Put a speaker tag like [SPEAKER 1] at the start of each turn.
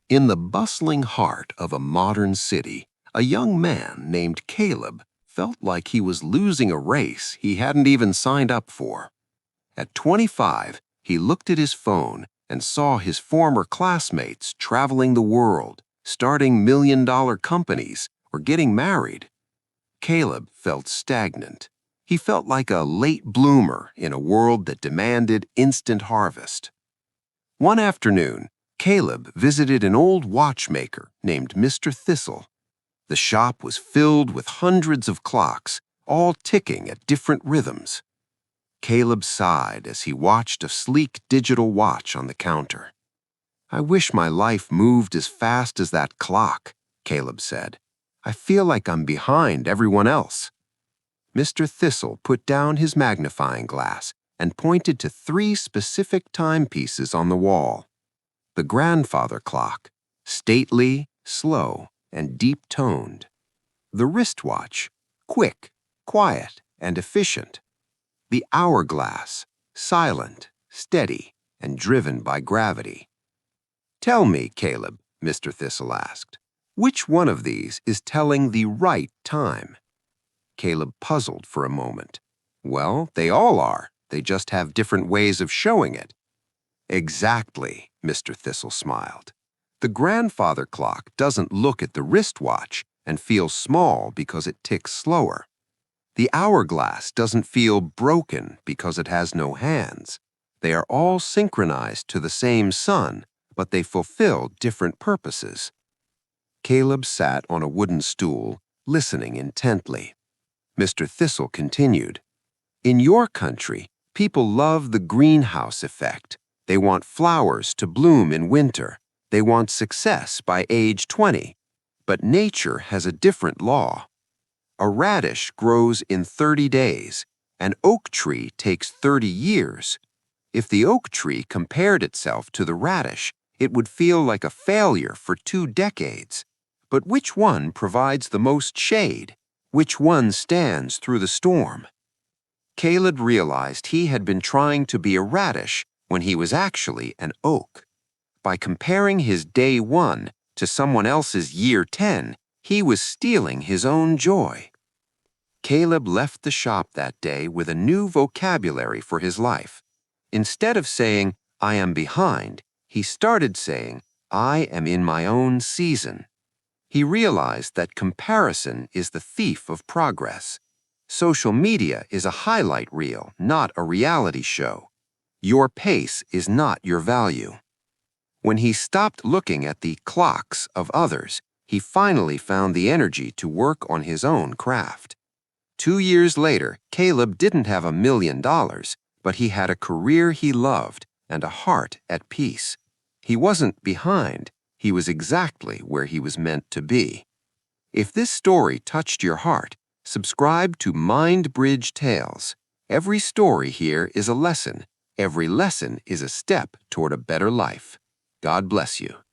[SPEAKER 1] In the bustling heart of a modern city, a young man named Caleb felt like he was losing a race he hadn't even signed up for. At 25, he looked at his phone and saw his former classmates traveling the world, starting million-dollar companies, or getting married. Caleb felt stagnant. He felt like a late bloomer in a world that demanded instant harvest. One afternoon, Caleb visited an old watchmaker named Mr. Thistle. The shop was filled with hundreds of clocks, all ticking at different rhythms. Caleb sighed as he watched a sleek digital watch on the counter. "I wish my life moved as fast as that clock," Caleb said. "I feel like I'm behind everyone else." Mr. Thistle put down his magnifying glass and pointed to 3 specific timepieces on the wall. The grandfather clock, stately, slow, and deep-toned. The wristwatch, quick, quiet, and efficient. The hourglass, silent, steady, and driven by gravity. "Tell me, Caleb," Mr. Thistle asked, "which one of these is telling the right time?" Caleb puzzled for a moment. "Well, they all are. They just have different ways of showing it." "Exactly," Mr. Thistle smiled. "The grandfather clock doesn't look at the wristwatch and feel small because it ticks slower. The hourglass doesn't feel broken because it has no hands. They are all synchronized to the same sun, but they fulfill different purposes." Caleb sat on a wooden stool, listening intently. Mr. Thistle continued, "In your country, people love the greenhouse effect. They want flowers to bloom in winter. They want success by age 20. But nature has a different law. A radish grows in 30 days. An oak tree takes 30 years. If the oak tree compared itself to the radish, it would feel like a failure for 2 decades. But which one provides the most shade? Which one stands through the storm?" Caleb realized he had been trying to be a radish when he was actually an oak. By comparing his day 1 to someone else's year 10, he was stealing his own joy. Caleb left the shop that day with a new vocabulary for his life. Instead of saying, "I am behind," he started saying, "I am in my own season." He realized that comparison is the thief of progress. Social media is a highlight reel, not a reality show. Your pace is not your value. When he stopped looking at the clocks of others, he finally found the energy to work on his own craft. 2 years later, Caleb didn't have $1 million, but he had a career he loved and a heart at peace. He wasn't behind. He was exactly where he was meant to be. If this story touched your heart, subscribe to MindBridge Tales. Every story here is a lesson. Every lesson is a step toward a better life. God bless you.